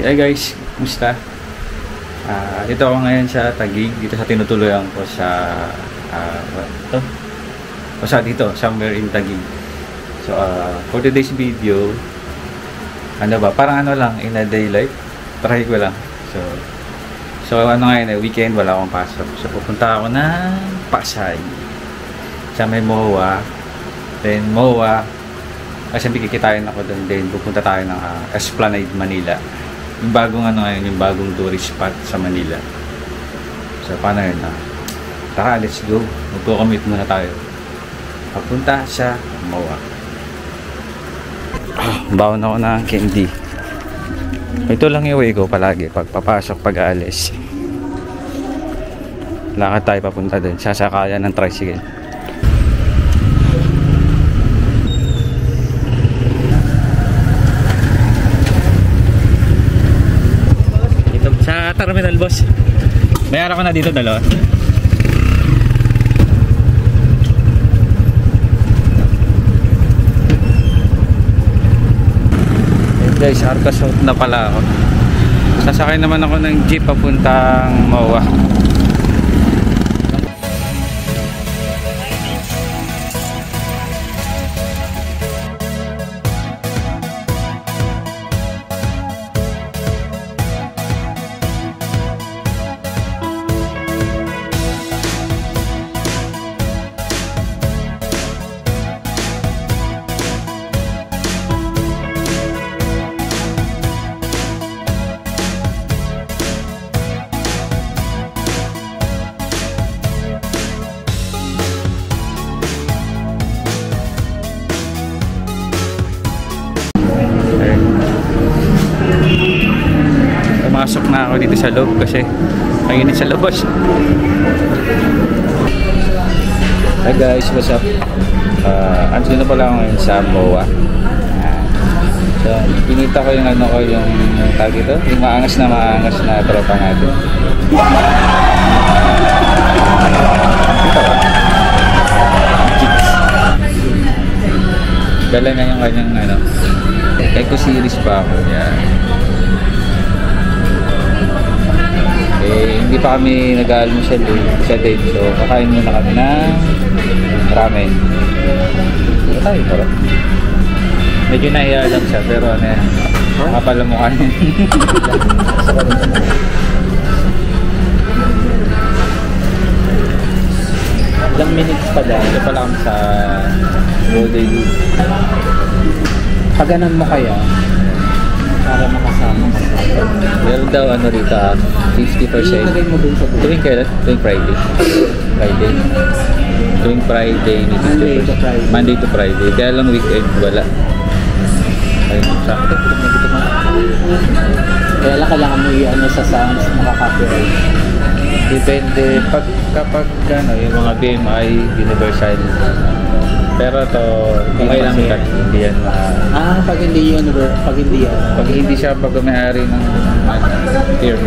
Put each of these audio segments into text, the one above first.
Hey guys, kumusta? Dito ako ngayon sa Taguig, dito sa tinutuluyan ko sa dito, somewhere in Taguig. So, for today's video, ano ba, parang ano lang, in a day life, try ko lang. So ano ngayon, weekend, wala akong pasok. So, pupunta ako ng Pasay. Sa may MOA. Then, MOA, kasi kikitain ako doon. Then, pupunta tayo ng Esplanade, Manila. Yung bagong ano ngayon, yung bagong tourist spot sa Manila. So, paano yun? Tara, let's go. Magko-commute muna tayo. Papunta sa MOA. Baon ako ng candy. Ito lang yung way ko palagi. Pag papasok, pag aalis. Lakad tayo papunta doon. Sasakayan ng tricycle. Terminal, boss. May araw ko na dito, dalawa. Hey guys, Arcas out na pala ako. Sasakay naman ako ng jeep papuntang MOA. Pumasok na ako dito sa loob kasi mainit sa labas. Hi guys, what's up? Andun na pala ako ngayon sa MOA. So, pinita ko yung ano ko, yung tag ito, yung maangas na tropa natin. Ito ba? Dala na yung kanyang ano, Eco Series pa ako. Yan. Hindi pa kami nag-almusal sa date, so kakain muna kami ng ramen. Kakain pa rin. Medyo nahiya lang siya, pero ano yan, makapala mukha niya. Ilang minutes pa dahil ito pala kami sa Golden Loop. Paganan mo kaya para makasama ka. Meron daw ano rito 50%. Tuwing kailan? Tuwing Friday. Tuwing Friday. Monday to Friday. Kaya lang weekend wala. Ayun, sakit. Kaya lang kailangan mo yung ano sa sounds makaka-copyright. Depende. Kapag ano, yung mga BMI, Universal. Pero to okay lang yan. Hindi yan pag hindi yun, pag hindi siya pag-may-ari ng firm,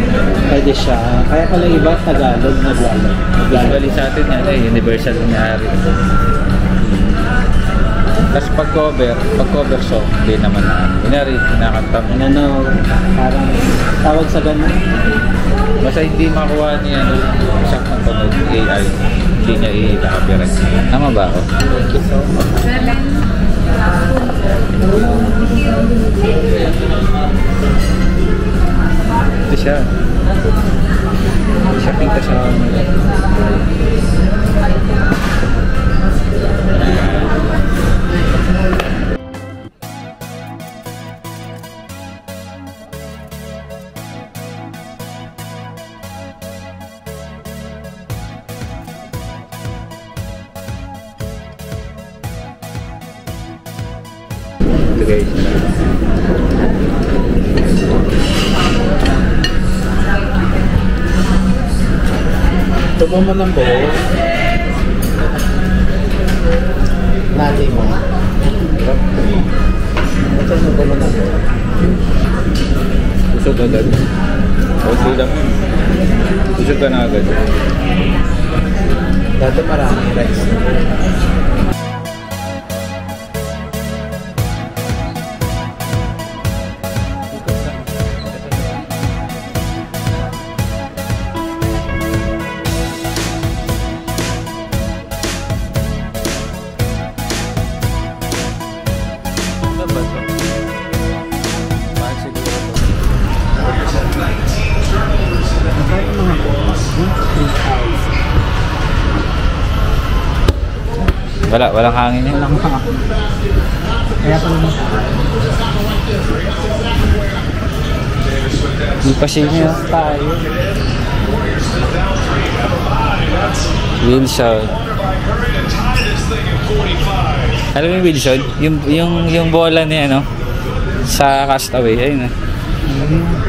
pwede siya. Kaya pala iba Tagalog naglalaro. Usually sa atin yan universal may-ari. Tapos pag cover song, hindi naman kinakanta mo. Ano, parang tawag sa ganun. Basta hindi makuha niya isang panood AI, hindi niya i-copyright. Tama ba ako? Thank you so much. Ito siya. Siya pinta sa guys. Tubo mo ng buo. Lagi mo. Ito tubo mo ng buo. Busog agad. Okay lang. Busog ka na agad. Dati marami rice. Walang hangin yun. Walang mga. Kaya pala mo. Hindi pa siya Tayo. Wilson. Alam mo yung Wilson? Yung bola ni ano? Sa Castaway. Ayun na.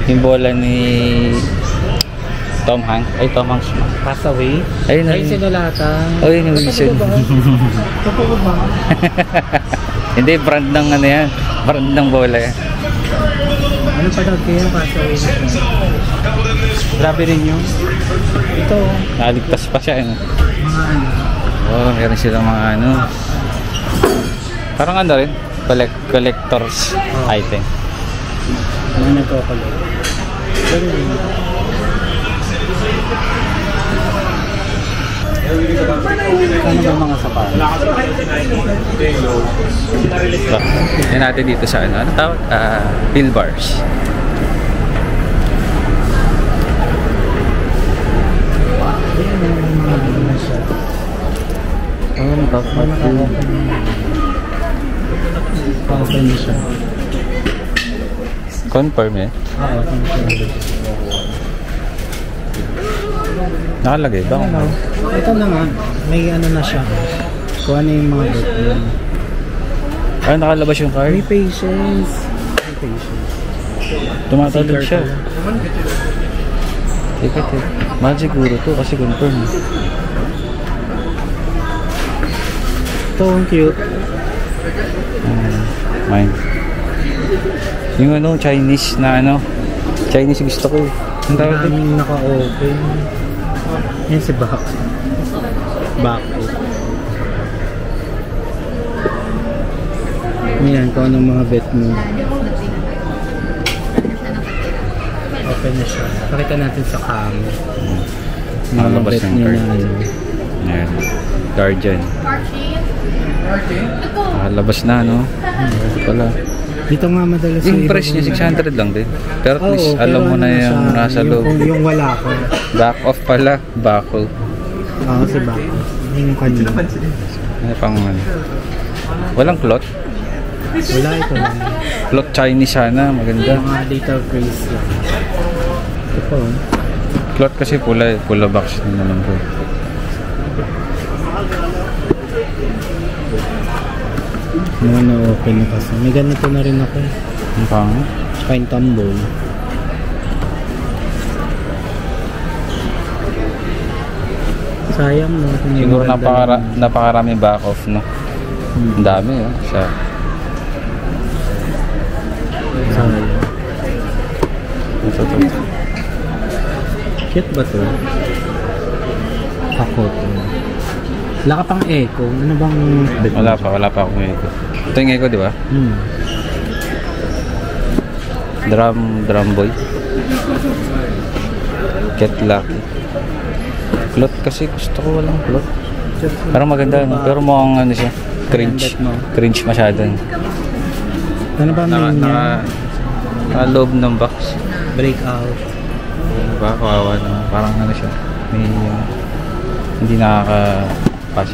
Yung bola ni Tom Hanks. Ay, Tom Hanks. Castaway? Ayun na. Ay, sinulatan. Oh, yun yung Wilson. Totoo ba? Hindi, brand ng ano yan. Brand ng bola yan. Ano pa daw kayo Castaway na ito? Grabe rin yun. Ito. Nakaligtas pa siya. Ano? Mga ano. Oh, meron silang mga ano. Parang ano rin. Collectors item. Ano nagkakalit? Pero rin. Ano ba mga sapatos? Yan natin dito sa ano. Ano tawag? Pill bars. Open siya. Confirm eh. Open siya. Nakalagay ba? Ano? Ito na nga. May ano na siya. Kung ano yung mga dot niya. Ay, nakalabas yung card. May patience. May patience. Tumatalog siya. Teka. Mahal siguro to kasi confirm. Ito ang cute. Mine. Yung ano, Chinese na ano. Chinese gusto ko eh. Ang tawag Ang din? daming naka-open. Yan si Bak. Bako. Yan, kung anong mga bet mo. Open na siya. Pakita natin sa cam. Mga Nakalabas bet yung niya card. na ano. Ayan. Guardian. Nakalabas na, no? Ito pala. Dito nga madalas Yung price niya, 600 lang din. Pero at Oo, least, pero alam mo ano na na yung siya, nasa loob. Yung wala ko. Back off pala. Bako. Oo, si Bako. Yung kanina. Ano pang ano? Walang cloth. Wala ito lang. Cloth Chinese sana. Maganda. Mga little praise lang. Ito po. Cloth kasi pula. Pula box na naman po. Mga na-open na kasi. May ganito na rin ako. Ang pang? Tsaka yung tumble. Sayang no. Kung yung Siguro maganda napakarami back off, no? Ang dami, oh. Sayang. Ito. Cute ba to? Ako to. Wala ka pang echo. Ano bang bet mo? Wala pa akong echo. Ito yung echo, di ba? Drum boy. Get lucky. Cloth kasi gusto ko walang cloth. Parang maganda, no? Pero mukhang ano siya. Cringe masyado. Ano ba main niya? Naka-loob ng box. Breakout. Diba? Kawawa naman. Parang ano siya. May hindi nakaka-pass.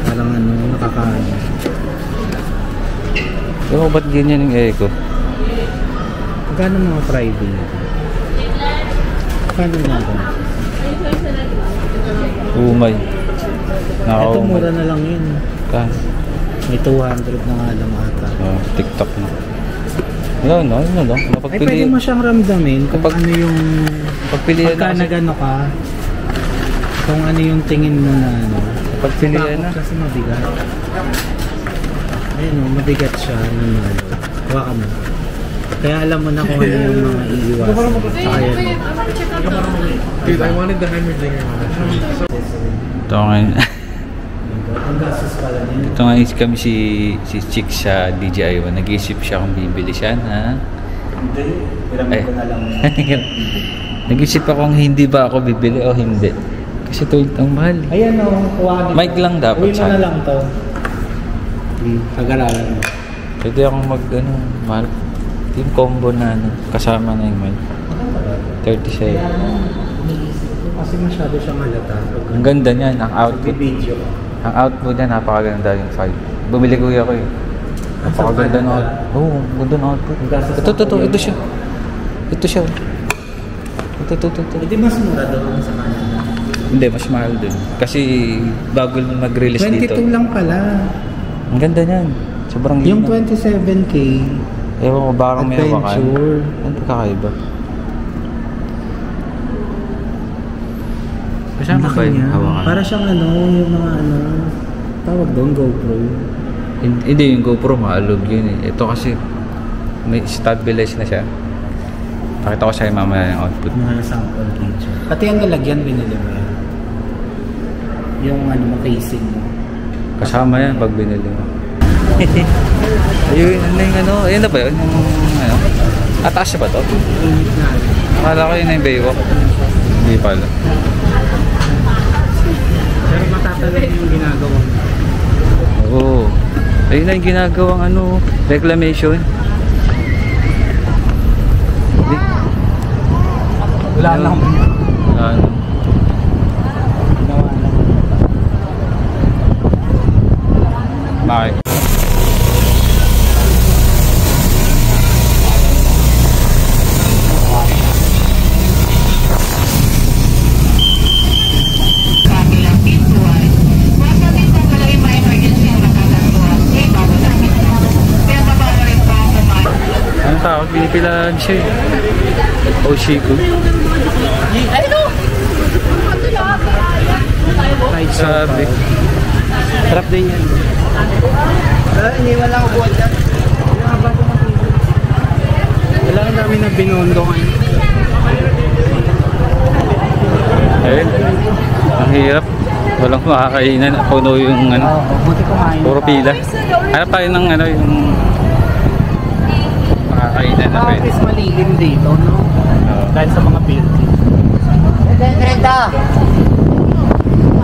Parang ano, nakakaano. Pero ba't ganyan yung echo? Magkano mga Friday? Paano nga ba? Umay. Ito mura na lang yun. May 200 na nga lang ata. TikTok na. Ano lang. Ay, pwede mo siyang ramdamin kung ano yung... Pagpilian pagka na kasi. nagano ka, kung ano yung tingin mo na ano. Pagpilian na. Kasi mabigat. Ayun o, mabigat siya. Hawa ka mo. Kaya alam mo na kung ano yung mga iiwasan. Saka yan. Dude, I wanted the Heimerdinger. Ito ngayon. Ang gastos pala niya. Ito ngayon kami si Chick sa DJI. Nag-iisip siya kung bibili siya na... Hindi. Piramin ko na lang. Nag-isip ako kung hindi ba ako bibili o hindi. Kasi ito ang mahal. Ayan o, kuha Mic lang dapat uwi mo sana. na lang to. Pag-aralan mo. Pwede akong mahal. Yung combo na kasama na yung mic. 37. Kasi masyado siyang halata. Ang ganda niyan, ang output. Video. Ang output niya, napakaganda yung 5. Bumili ko ako eh. Napakaganda ng output. Oo, ganda ng output. Ito siya. Ito siya. Ito. Hindi mas mura doon sa Canada. Hindi, mas mahal din. Kasi bago mag-release dito. 22 lang pala. Ang ganda niyan. Sobrang Yung ganda. 27K. Ewan ko, parang may hawakan. Adventure. Ano kakaiba? Kasama ba yung hawakan? Para siyang yung mga tawag doon, GoPro. Hindi, yung GoPro maalog yun eh. Ito kasi may stabilize na siya. Pakita ko sa'yo mamaya yung output. Mga sample cage. Pati ang lalagyan, binili mo yan. Yung casing mo. Kasama yan pag binili mo. Ayun, ayun na ba yun? Yung ataas ba to? Init na. Akala ko yun na yung Baywalk. Hindi pala. Pero matatagal yung ginagawa. Oo. Ayun na yung ginagawang reclamation. Hindi. Wala lang. Wala lang. Ginawa lang. Bakit? Anong tawag? Pinipilaan siya eh. Oshiko. Sabi. Sarap din yan. Iniwan lang ako buwan dyan. Wala ang dami na binondongan. Ayun. Ang hirap. Walang makakainan. Puno yung Buti kumain. puro pila. Hanap tayo ng yung makakainan na pwede. Office malilim dito, no? Oo. Dahil sa mga building.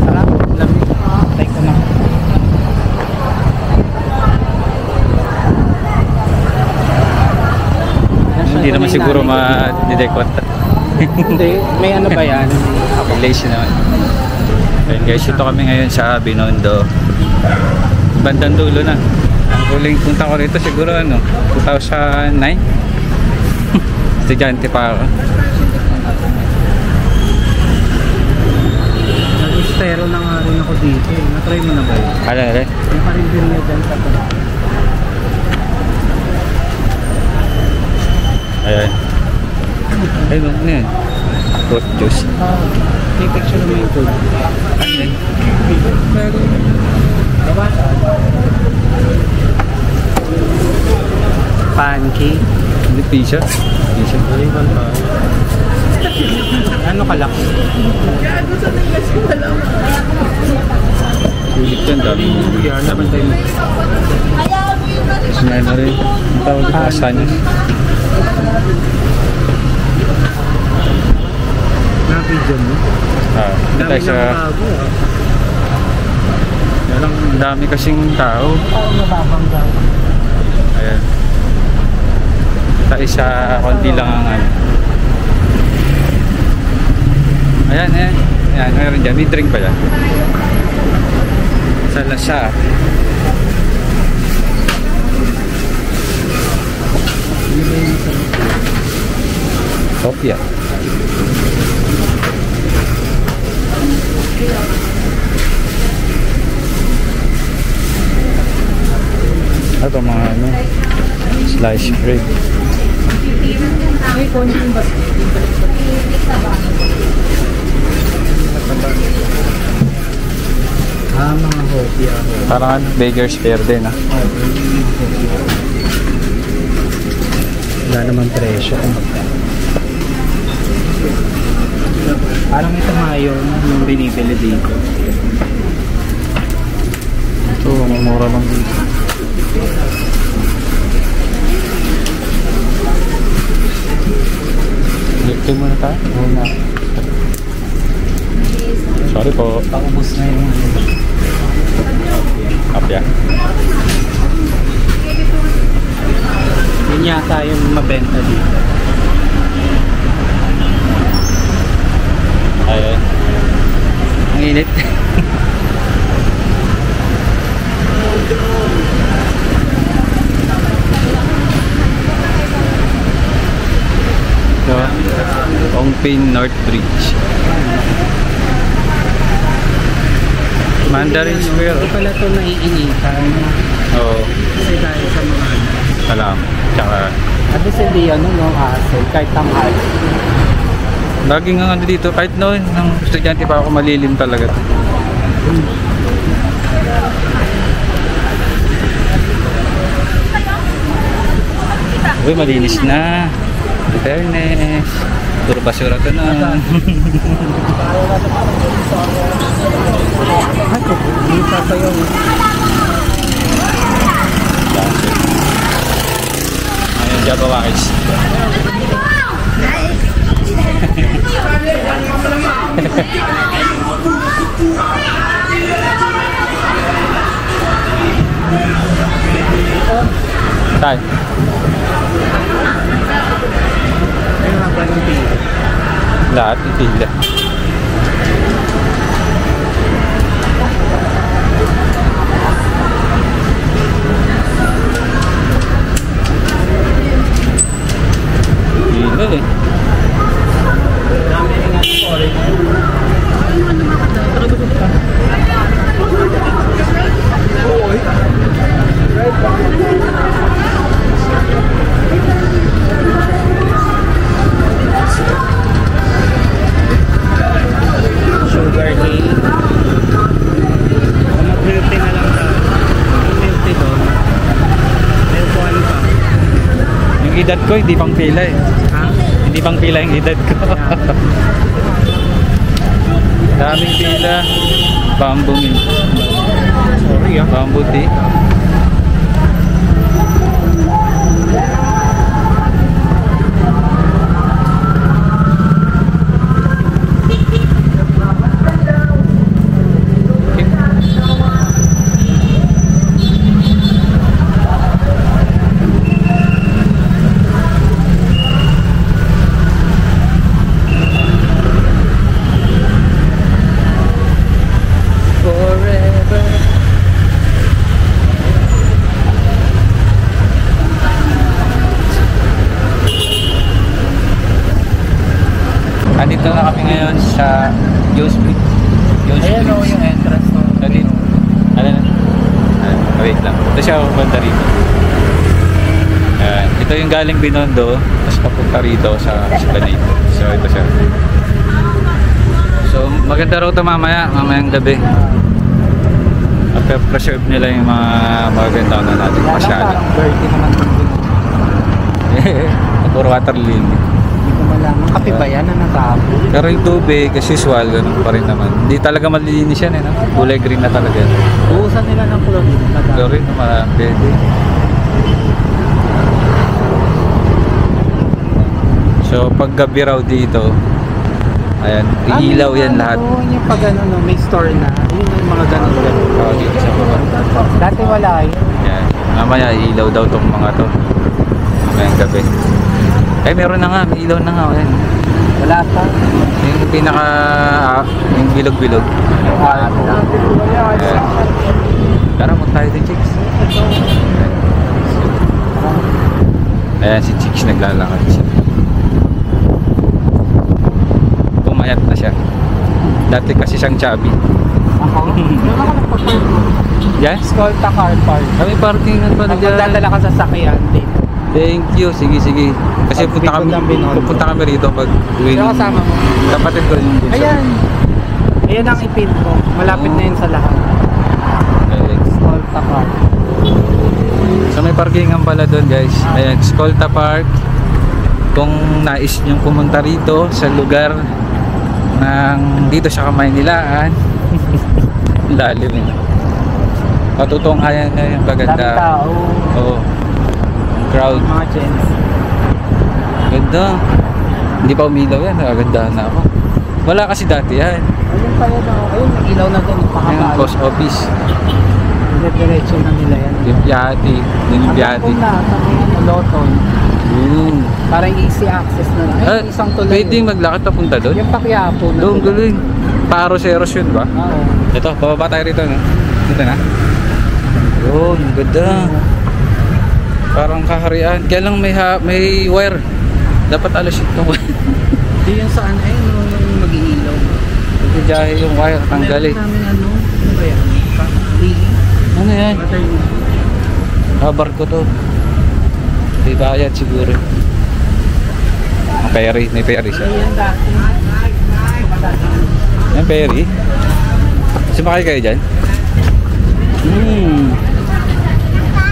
Sarap. Lamig. Take ko na. Hindi naman siguro ma-detect. Hindi. May ba yan? Relation naman. Ayun guys, ito kami ngayon sa Binondo. Bandang dulo na. Ang huling punta ko rito siguro 2009. Estudyante pa ako. Nag-estero na nga rin ako dito. Na-try mo na ba yun? Kala rin? Yung karibin niya dyan sa to. Ayan. Ayun, ano yan? Fruit juice. May picture mo yung food. Ayan. Pancake. Hindi, pizza. Pizza. Ano kalaki? Sulit yan, dami. Yan naman tayo mo. Sinayin na rin. Ang tawag ito, asanya. Na-video mo? Ito tayo sa... bago Ang dami kasing tao. Parang nababangga. Ayan. Tayo sa konti lang ang Ayan, ayan. Ayan, mayroon dyan. May drink pa dyan. Sa lasa. Kopya. Ito mga slice bread. Mga hopia. Parang Baker's Fair din Wala naman presyo. Parang ito nga yung binibili dito. Ito, mura lang dito. Ito muna tayo? Muna. Sorry po. Paubos na yung Kapya. yun yata yung mabenta dito. Ayun. Ang init. Philippine North Bridge. Mandarin Square. Hindi pala ito naiinitan. Oo. Kasi dahil sa mga ano. Salam. Tsaka, At least hindi yan, no, hassle. Kahit tanghal. lagi nga ano dito, kahit noon, nang estudyante pa ako, malilim talaga. Uy, malinis na. Fairness. Puro basura to na. Ay, hindi pa pa yun. Ayun, Java Wakis. Saan? Ayun nga ba yung pila? Lahat ipila. Pila eh. Dami rin nga yung orange. Sugar cane. Mag-milk tea na lang tayo. Yung milk tea doon. May upuan pa. Yung edad ko, hindi pang pila eh. Ha? Hindi pang pila yung edad ko. Daming pila. Bamboo mint. Sorry ah. Bamboo tea. Forever. Andito na kami ngayon sa Jones Bridge. Jones Ayan o Bridge. yung entrance ng So, dito. Ano na? Wait lang. Ito siya pupunta rito. Ito yung galing Binondo, tapos papunta rito sa Esplanade. So, ito siya. So, maganda raw ito mamayang gabi. At preserve nila yung mga magaganda na natin masyado. Parang dirty naman din. Puro water lily. Hindi ko malaman. Kape ba yan na natapo? Pero yung tubig, as usual, ganun pa rin naman. Hindi talaga malilinis yan eh, no? Kulay green na talaga. Uusan nila ng chlorine. Chlorine naman, pwede. So, pag gabi raw dito, ayan, ilaw yan lahat. Oo, yung pag ano, no, may store na. Yun yung mga ganun. Oh, dito sa baba. Dati wala yun. Ayan. Mamaya, ilaw daw tong mga to. Mamayang gabi. Eh, meron na nga, may ilaw na nga. Ayan. Wala pa. Yung pinaka, yung bilog-bilog. Ayan. Tara, mag tayo din, chicks. Ayan, si chicks naglalakad siya. Pumayat na siya. Dati kasi siyang chubby. Ako? Wala ka nagpa-park. Yan? Skolta car park. Kami parkingan pa Pag magdadala ka sa sakyan din. Thank you. Sige, sige. Kasi Pag pupunta kami rito pag uwi. Sino kasama mo? Kapatid ko yung bunso. Ayan. Ayan ang ipin ko. Malapit na yun sa lahat. Okay. Skolta car. So may parkingan pala doon, guys. Ayan, Skolta Park. Kung nais nyong pumunta rito sa lugar ng dito sa Kamaynilaan. Lalim eh. Patutong ayan na yung kaganda. Dami tao. Oo. Ang crowd. Mga gents. Ganda. Hindi pa umilaw yan. Nagandahan na ako. Wala kasi dati yan. Ayun pa yun. Ayun, may ilaw na doon. Ayan, Pakapaan. post office. Diretso na nila yan. Yung Piatti. Yung Piatti. Ang na, sa Loton. Parang easy access na lang. Ay, isang tuloy. Pwedeng maglakad papunta doon? Yung Paquiapo na. Doon, galing. Paros-eros yun ba? Oo. Ito, bababa tayo rito, no? Dito na. Yun, ganda. Parang kaharian. Kaya lang may wire. Dapat alas ito. Hindi Hindi yung saan ay yung mag-iilaw. Nagjahe yung wire, tanggalin. Meron namin ano ba yan? Ano yan? Habar ko to. Di bayad siguro. Ferry, may ferry siya. Yan ferry. Sumakay kayo dyan?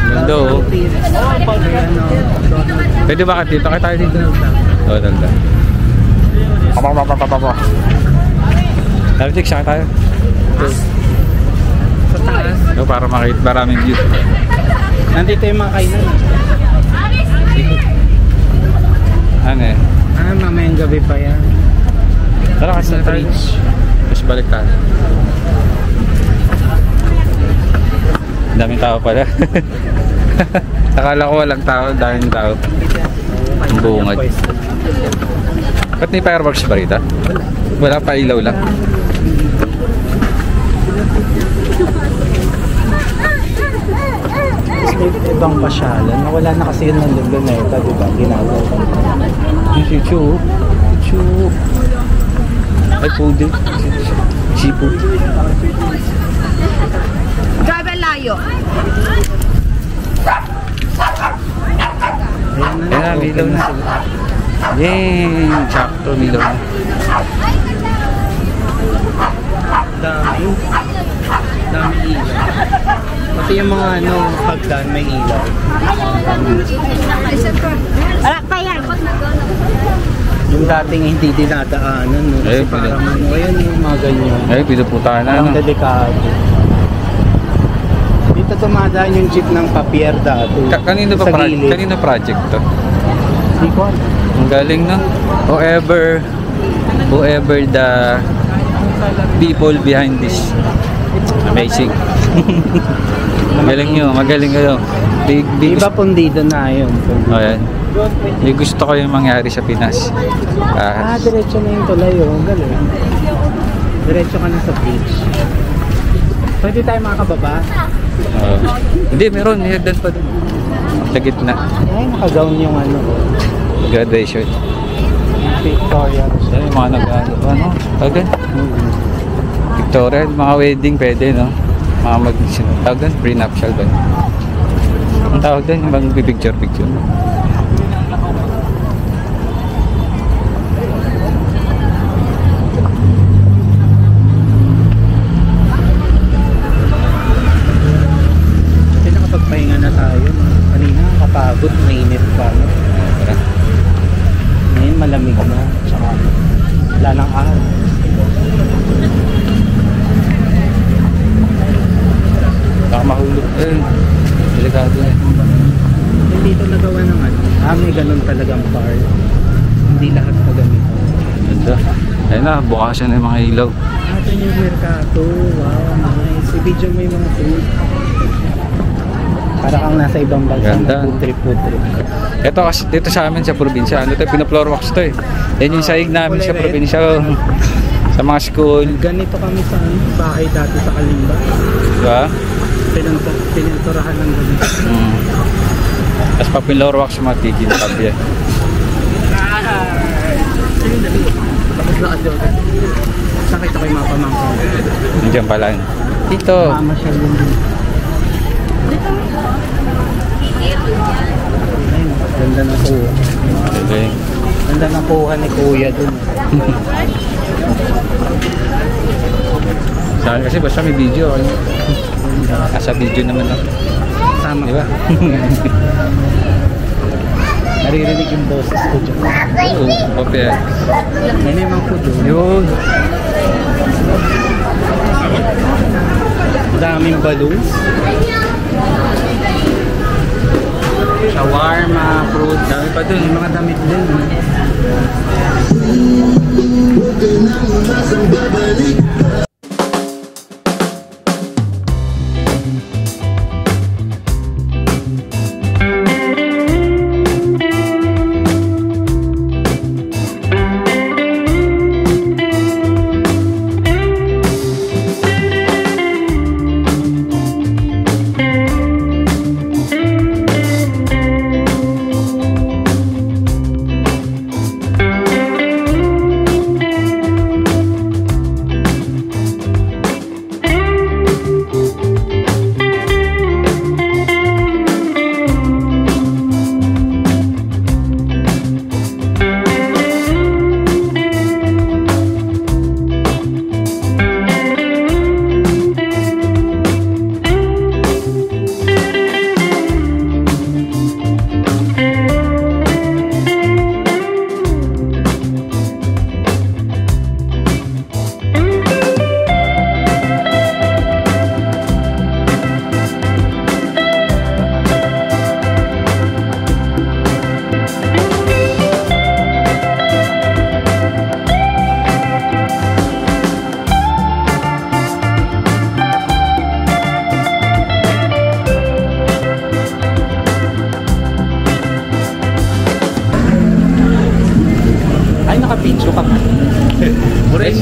Ganda oh. Pwede ba dito? Kaya tayo dito. Oo, ganda. Tara, saka tayo. Sa taas. So, para makita maraming view. Nandito yung mga kainan. Ano eh? Mamayang gabi pa yan. Tara kasi Sa tayo. bridge. Tapos balik tayo. Daming tao pala. Akala ko walang tao, daming tao. Ang bungad. Ba't may fireworks ba rito? Wala pa, ilaw lang. Ibang pasyalan. Nawala na kasi yun ng Luneta, di ba? Ginagawa. Yung Chichu. Chichu. Ay, pudi. Chipu. Grabe layo. Ayan na, milaw na. Yay! Sakto, milaw na. Dami. Dami ilaw. Pati yung mga ano, hagdan may ilaw. Wala pa yan. Yung dating hindi dinadaanan, no? Kasi Ayun, parang ano, ayan yung mga ganyan. Ay, pinupuntahan na. Parang delikado. Dito tumadaan yung jeep ng papier dati. Kanino ba Sa gilid. kanino project to? Hindi ko alam. Ang galing no? Whoever the people behind this. Amazing. Magaling nyo, magaling kayo. Big, Iba pundido na yun. Oh, yan. May gusto ko yung mangyari sa Pinas. Diretso na yung tulay yun. Galing. Diretso ka na sa beach. Pwede tayo makakababa? Hindi, meron. Hidden pa dun. Sa gitna. Ay, nakagown yung ano. Graduation. Victoria. Yan yung mga ano? Tagan? Victoria, mga wedding pwede, no? Mga tagan, pre-nuptial ba? Ang tawag din, yung mag-picture-picture. Nakapagpahinga na tayo. Kanina kapagod, mainit pa. Ngayon malamig na. Tsaka wala ng araw. Baka mahulog. Delikado na. Hindi ito nagawa ng ano. May ganun talagang bar. Hindi lahat na ganito. Ganda. Ayun na, bukasan na yung mga ilaw. Ito yung merkato. Wow, nice. I-video mo yung mga food. Para kang nasa ibang bansa. Ganda. Food trip. Ito kasi dito sa amin sa probinsya, ano to, pina-floor wax to eh. Yan yung saig namin sa probinsya. Sa mga school. Ganito kami sa bahay dati sa Kalimba. Diba? Pininturahan ng ganito. Tapos pag pina-floor wax yung mga tigil tabi yan. Tapos lakas yun. Sakit ako yung mga pamangkin. Nandiyan pala. Dito. Mama siya yun. Ayun, ganda na kuha. Okay. Ganda na kuha ni Kuya dun. Sa akin kasi basta may video. Nasa video naman ako. Sama Diba? Naririnig yung boses ko dyan. Oo, okay. Yan yung mga food dun. Yun. Daming balloons. Shawarma, fruit. Dami pa dun. Yung mga damit din.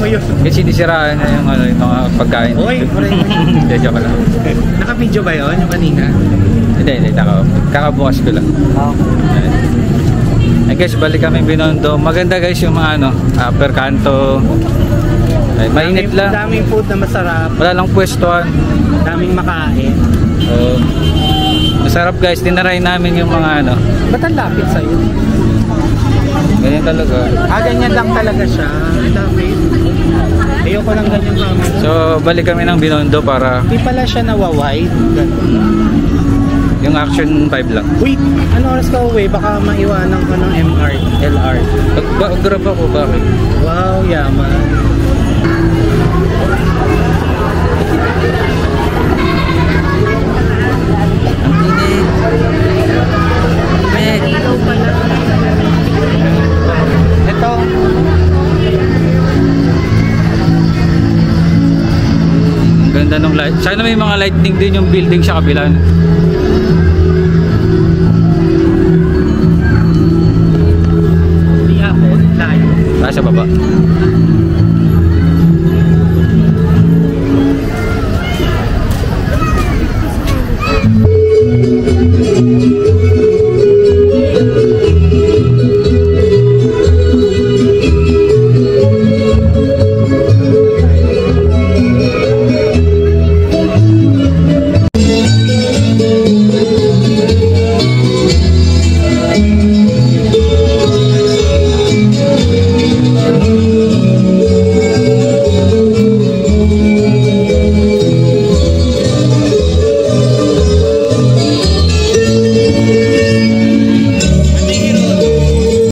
yun. Kasi sinisiraan na yung, ano, yung mga pagkain. Uy, pare. Hindi, joke lang. Naka-video ba yun? Yung kanina? Hindi, kakabukas ko lang. Ay guys, balik kami Binondo. Maganda guys yung mga ano, upper kanto. Ay, mainit lang. Daming food na masarap. Wala lang pwestuhan. Daming makain. So, masarap guys, tinaray namin yung mga ano. Ba't ang lapit sa'yo? Ganyan talaga. Ganyan lang talaga siya. Lapit. Ayoko lang ganyan camera. So, balik kami ng Binondo para Di pala siya nawa-wide. Ganun. yung action 5 lang. Wait, ano oras ka uwi? Baka maiwanan ka ng MR, LR. Grab ako, bakit? Wow, yaman. Ito. Ang ganda ng light. Sana may mga lightning din yung building sa kabila.